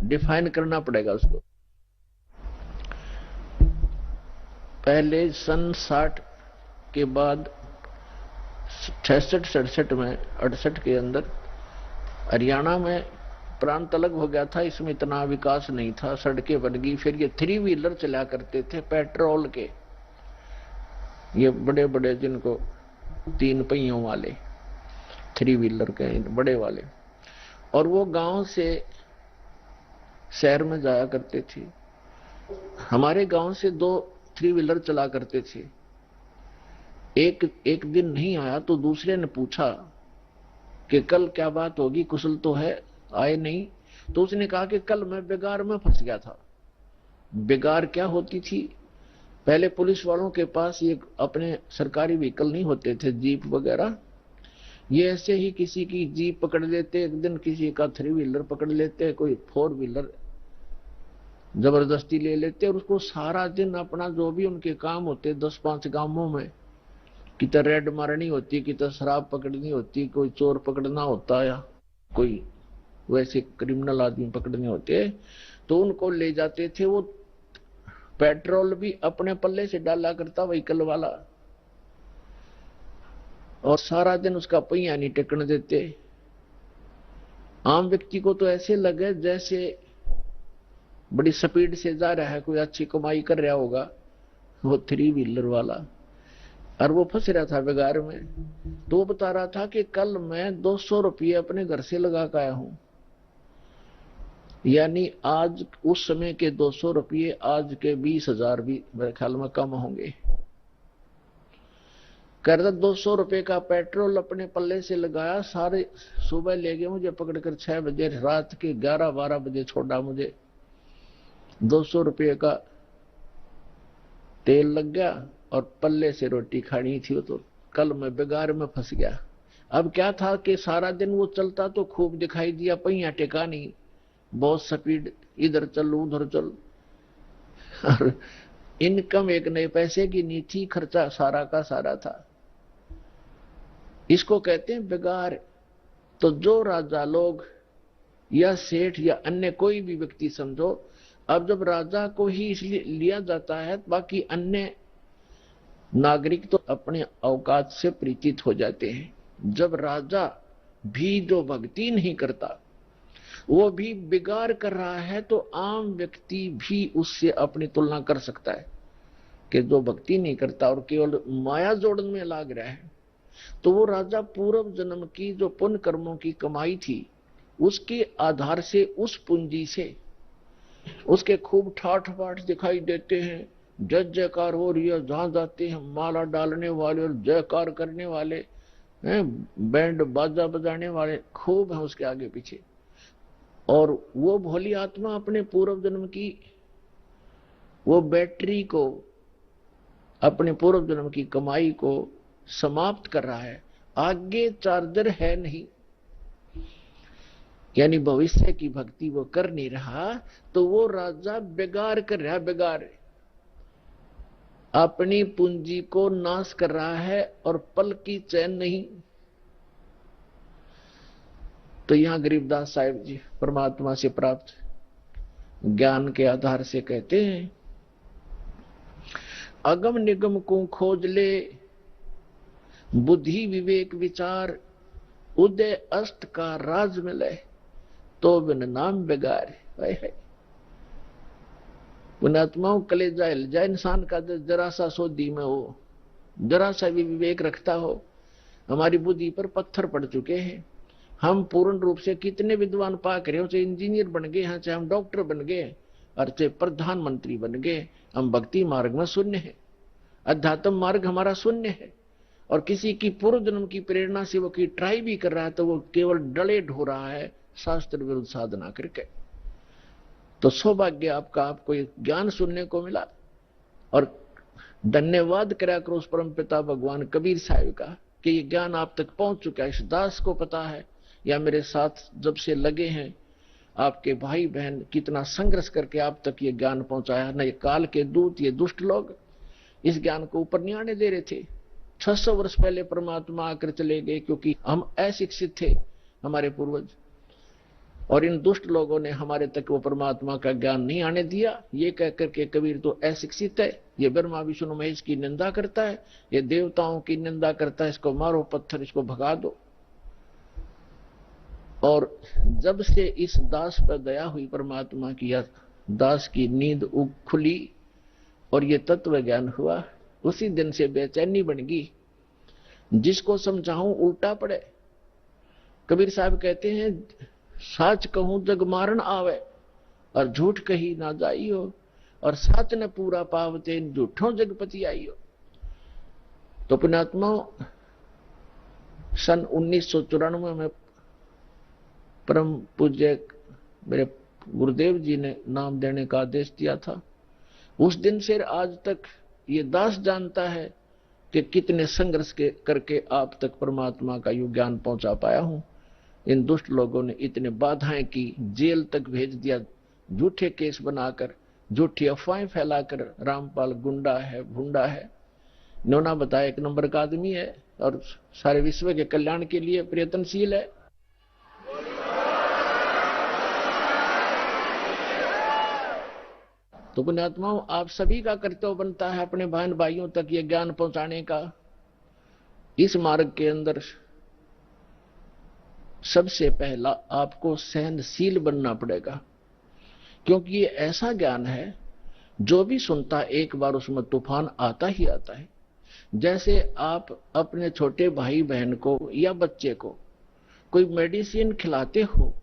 डिफाइन करना पड़ेगा उसको। पहले सन 60 के बाद 66-67 में 68 के अंदर हरियाणा में प्रांत अलग हो गया था, इसमें इतना विकास नहीं था, सड़कें बन गई। फिर ये 3 व्हीलर चला करते थे पेट्रोल के, ये बड़े बड़े जिनको 3 पहियों वाले 3 व्हीलर के बड़े वाले, और वो गांव से शहर में जाया करते थे। हमारे गांव से 2 3 व्हीलर चला करते थे। एक दिन नहीं आया तो दूसरे ने पूछा कि कल क्या बात होगी, कुशल तो है, आए नहीं। तो उसने कहा कि कल मैं बिगाड़ में फंस गया था। बिगाड़ क्या होती थी? पहले पुलिस वालों के पास ये अपने सरकारी व्हीकल नहीं होते थे, जीप वगैरह, ये ऐसे ही किसी की जीप पकड़ लेते, एक दिन किसी का 3 व्हीलर पकड़ लेते, कोई 4 व्हीलर जबरदस्ती ले लेते, और उसको सारा दिन अपना जो भी उनके काम होते 10-5 गांवों में, कितना रेड मारनी होती, कितना शराब पकड़नी होती, कोई चोर पकड़ना होता या कोई वैसे क्रिमिनल आदमी पकड़ने होते, तो उनको ले जाते थे। वो पेट्रोल भी अपने पल्ले से डाला करता व्हीकल वाला, और सारा दिन उसका पहिया नहीं टेकने देते। आम व्यक्ति को तो ऐसे लगे जैसे बड़ी स्पीड से जा रहा है, कोई अच्छी कमाई कर रहा होगा वो 3 व्हीलर वाला, और वो फंस रहा था बिगाड़ में। तो वो बता रहा था कि कल मैं 200 रुपये अपने घर से लगा कर आया हूं, यानी आज उस समय के 200 रुपये आज के 20,000 भी मेरे ख्याल में कम होंगे। कह रहा 200 रुपये का पेट्रोल अपने पल्ले से लगाया, सारे सुबह ले गए मुझे पकड़कर 6 बजे, रात के 11-12 बजे छोड़ा मुझे। 200 रुपये का तेल लग गया और पल्ले से रोटी खानी थी। तो कल मैं बिगाड़ में फंस गया। अब क्या था कि सारा दिन वो चलता तो खूब दिखाई दिया, पहिया टेका नहीं, बहुत स्पीड, इधर चल उधर चल, और इनकम 1 नए पैसे की नहीं थी, खर्चा सारा का सारा था। इसको कहते हैं बिगाड़। तो जो राजा लोग या सेठ या अन्य कोई भी व्यक्ति समझो, अब जब राजा को ही इसलिए लिया जाता है, बाकी अन्य नागरिक तो अपने औकात से परिचित हो जाते हैं। जब राजा भी जो भक्ति नहीं करता, वो भी बिगाड़ कर रहा है, तो आम व्यक्ति भी उससे अपनी तुलना कर सकता है कि जो भक्ति नहीं करता और केवल माया जोड़न में लाग रहा है, तो वो राजा पूर्व जन्म की जो पुण्य कर्मों की कमाई थी, उसके आधार से, उस पूंजी से उसके खूब ठाठ बाट दिखाई देते हैं, जय जयकार हो रही है, जहां जाते हैं माला डालने वाले और जयकार करने वाले हैं, बैंड बाजा बजाने वाले खूब हैं उसके आगे पीछे। और वो भोली आत्मा अपने पूर्व जन्म की वो बैटरी को, अपने पूर्व जन्म की कमाई को समाप्त कर रहा है, आगे चार्जर है नहीं, यानी भविष्य की भक्ति वो कर नहीं रहा। तो वो राजा बिगाड़ कर रहा, बिगाड़ अपनी पूंजी को नाश कर रहा है और पल की चैन नहीं। तो यहां गरीबदास साहिब जी परमात्मा से प्राप्त ज्ञान के आधार से कहते हैं, अगम निगम को खोज ले, बुद्धि विवेक विचार उदय अस्त का राज मिले, तो बिन नाम बिगाड़। पुण्यात्माओं, कलेजा हिल जाए इंसान का, जरा सा सोदी में हो, जरा सा भी विवेक रखता हो। हमारी बुद्धि पर पत्थर पड़ चुके हैं। हम पूर्ण रूप से कितने विद्वान पाक रहे हो, चाहे इंजीनियर बन गए हैं, चाहे हम डॉक्टर बन गए और चाहे प्रधानमंत्री बन गए, हम भक्ति मार्ग में शून्य है। अध्यात्म मार्ग हमारा शून्य है। और किसी की पूर्व जन्म की प्रेरणा से वो की ट्राई भी कर रहा है तो वो केवल डले ढो रहा है शास्त्र विरुद्ध साधना करके। तो सौभाग्य आपका, आपको ज्ञान सुनने को मिला। और धन्यवाद करा करो उस परम पिता भगवान कबीर साहिब का कि ये ज्ञान आप तक पहुंच चुका है। इस दास को पता है, या मेरे साथ जब से लगे हैं आपके भाई बहन, कितना संघर्ष करके आप तक ये ज्ञान पहुंचाया। न ये काल के दूत, ये दुष्ट लोग इस ज्ञान को ऊपर नहीं आने दे रहे थे। 600 वर्ष पहले परमात्मा आकर चले गए क्योंकि हम अशिक्षित थे, हमारे पूर्वज, और इन दुष्ट लोगों ने हमारे तक वो परमात्मा का ज्ञान नहीं आने दिया। ये कहकर के कबीर तो अशिक्षित है, ये ब्रह्मा विष्णु महेश की निंदा करता है, ये देवताओं की निंदा करता है, इसको मारो पत्थर, इसको भगा दो। और जब से इस दास पर दया हुई परमात्मा की, दास की नींद खुली और ये तत्व ज्ञान हुआ, उसी दिन से बेचैनी बन गई। जिसको समझाऊं उल्टा पड़े। कबीर साहब कहते हैं, साच कहूं जग मारन आवे और झूठ कही ना जाइयो, और साच न पूरा पावते झूठों जगपति आइयो। तो पुण्यात्माओं, सन 1994 में परम पूज्य मेरे गुरुदेव जी ने नाम देने का आदेश दिया था। उस दिन से आज तक ये दास जानता है कि कितने संघर्ष करके आप तक परमात्मा का यू ज्ञान पहुंचा पाया हूं। इन दुष्ट लोगों ने इतने बाधाएं की, जेल तक भेज दिया, झूठे केस बनाकर, झूठी अफवाहें फैलाकर। रामपाल गुंडा है, भुंडा है, इन्होंने बताया 1 नंबर का आदमी है और सारे विश्व के कल्याण के लिए प्रयत्नशील है। तो पुण्यात्माओं, आप सभी का कर्तव्य बनता है अपने बहन भाइयों तक ये ज्ञान पहुंचाने का। इस मार्ग के अंदर सबसे पहला आपको सहनशील बनना पड़ेगा, क्योंकि ये ऐसा ज्ञान है जो भी सुनता एक बार उसमें तूफान आता ही आता है। जैसे आप अपने छोटे भाई बहन को या बच्चे को कोई मेडिसिन खिलाते हो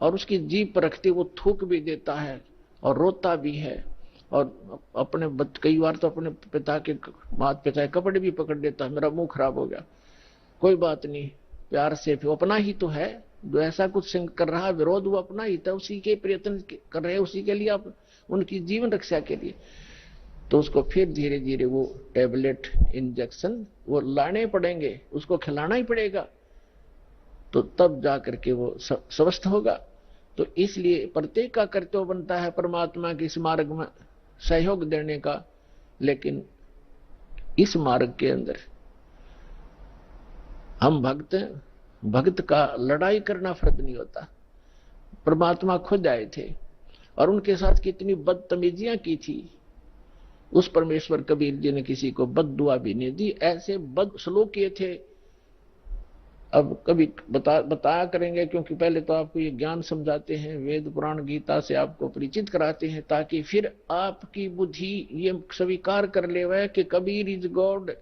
और उसकी जीभ पर रखते वो थूक भी देता है और रोता भी है, और अपने कई बार तो अपने पिता के, माता पिता के कपड़े भी पकड़ देता है, मेरा मुंह खराब हो गया, कोई बात नहीं, प्यार से, फिर अपना ही तो है जो ऐसा कुछ कर रहा, विरोध वो अपना ही था, उसी के प्रयत्न कर रहे हैं, उसी के लिए आप, उनकी जीवन रक्षा के लिए। तो उसको फिर धीरे धीरे वो टैबलेट, इंजेक्शन वो लाने पड़ेंगे, उसको खिलाना ही पड़ेगा, तो तब जा करके वो स्वस्थ होगा। तो इसलिए प्रत्येक का कर्तव्य बनता है परमात्मा के इस मार्ग में सहयोग देने का। लेकिन इस मार्ग के अंदर हम भक्त का लड़ाई करना फर्ज नहीं होता। परमात्मा खुद आए थे और उनके साथ कितनी बदतमीजियां की थी। उस परमेश्वर कबीर जी ने किसी को बद्दुआ भी नहीं दी, ऐसे बद सलूक किए थे। अब कभी बताया करेंगे, क्योंकि पहले तो आपको ये ज्ञान समझाते हैं, वेद पुराण गीता से आपको परिचित कराते हैं, ताकि फिर आपकी बुद्धि ये स्वीकार कर ले वह कि कबीर इज गॉड।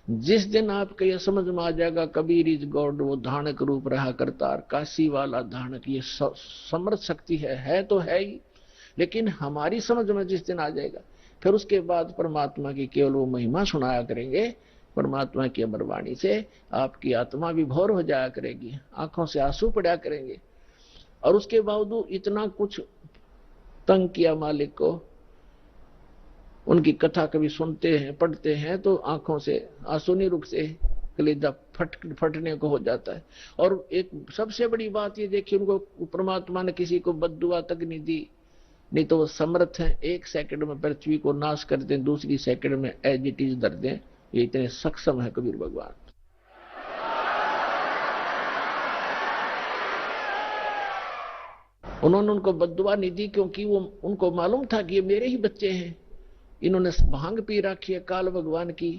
जिस दिन आपको यह समझ में आ जाएगा कबीर इज गॉड, वो धानक रूप रहा करतार, काशी वाला धानक, ये समर्थ शक्ति है तो है ही, लेकिन हमारी समझ में जिस दिन आ जाएगा, फिर उसके बाद परमात्मा की केवल वो महिमा सुनाया करेंगे। परमात्मा की अमर वाणी से आपकी आत्मा विभोर हो जाया करेगी, आंखों से आंसू पड़ा करेंगे। और उसके बावजूद इतना कुछ तंग किया मालिक को, उनकी कथा कभी सुनते हैं, पढ़ते हैं तो आंखों से आंसू नहीं रुकते, कलेजा फटने को हो जाता है। और एक सबसे बड़ी बात ये देखिए, उनको परमात्मा ने किसी को बद्दुआ तक नहीं दी, नहीं तो वो समर्थ हैं 1 सेकंड में पृथ्वी को नाश कर दें, दूसरी सेकंड में एज इट इज धर दें। ये इतने सक्षम है कबीर भगवान। उन्होंने उनको बद्दुआ नहीं दी, क्योंकि वो उनको मालूम था कि ये मेरे ही बच्चे हैं। इन्होंने भांग पी रखी है काल भगवान की,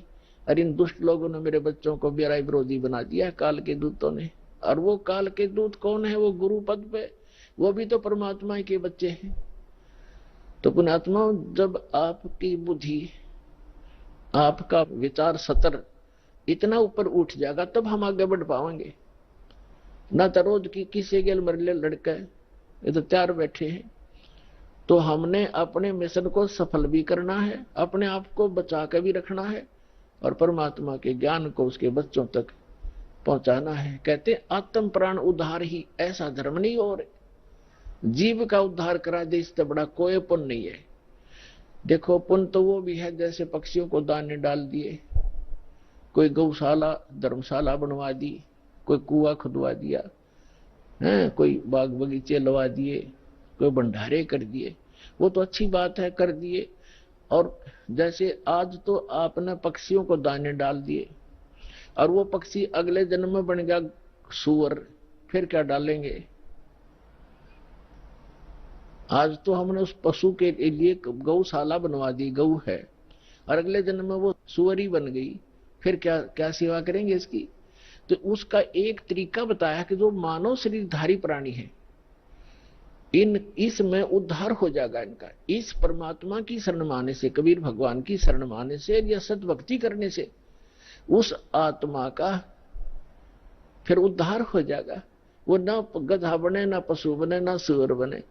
और इन दुष्ट लोगों ने मेरे बच्चों को मेरा विरोधी बना दिया काल के दूतों ने। और वो काल के दूत कौन है? वो गुरु पद पे, वो भी तो परमात्मा के बच्चे हैं। तो पुण्यात्मा, जब आपकी बुद्धि, आपका विचार सतर इतना ऊपर उठ जाएगा तब हम आगे बढ़ पाएंगे। ना तो रोज की किसी के मरले लड़के ये तो तैयार बैठे हैं। तो हमने अपने मिशन को सफल भी करना है, अपने आप को बचा के भी रखना है और परमात्मा के ज्ञान को उसके बच्चों तक पहुंचाना है। कहते आत्म प्राण उद्धार ही ऐसा धर्म नहीं, और जीव का उद्धार करा दे इससे बड़ा कोई पुण्य नहीं है। देखो पुण्य तो वो भी है जैसे पक्षियों को दाने डाल दिए, कोई गौशाला धर्मशाला बनवा दी, कोई कुआं खुदवा दिया है, कोई बाग बगीचे लगा दिए, कोई भंडारे कर दिए, वो तो अच्छी बात है, कर दिए। और जैसे आज तो आपने पक्षियों को दाने डाल दिए और वो पक्षी अगले जन्म में बन गया सूअर, फिर क्या डालेंगे? आज तो हमने उस पशु के लिए गौशाला बनवा दी, गौ है, और अगले जन्म में वो सुअरी बन गई, फिर क्या क्या सेवा करेंगे इसकी? तो उसका एक तरीका बताया कि जो मानव शरीरधारी प्राणी है इसमें उद्धार हो जाएगा इनका, इस परमात्मा की शरण माने से, कबीर भगवान की शरण माने से या सद्भक्ति करने से उस आत्मा का फिर उद्धार हो जाएगा। वो ना गधा बने, ना पशु बने, ना सुअर बने,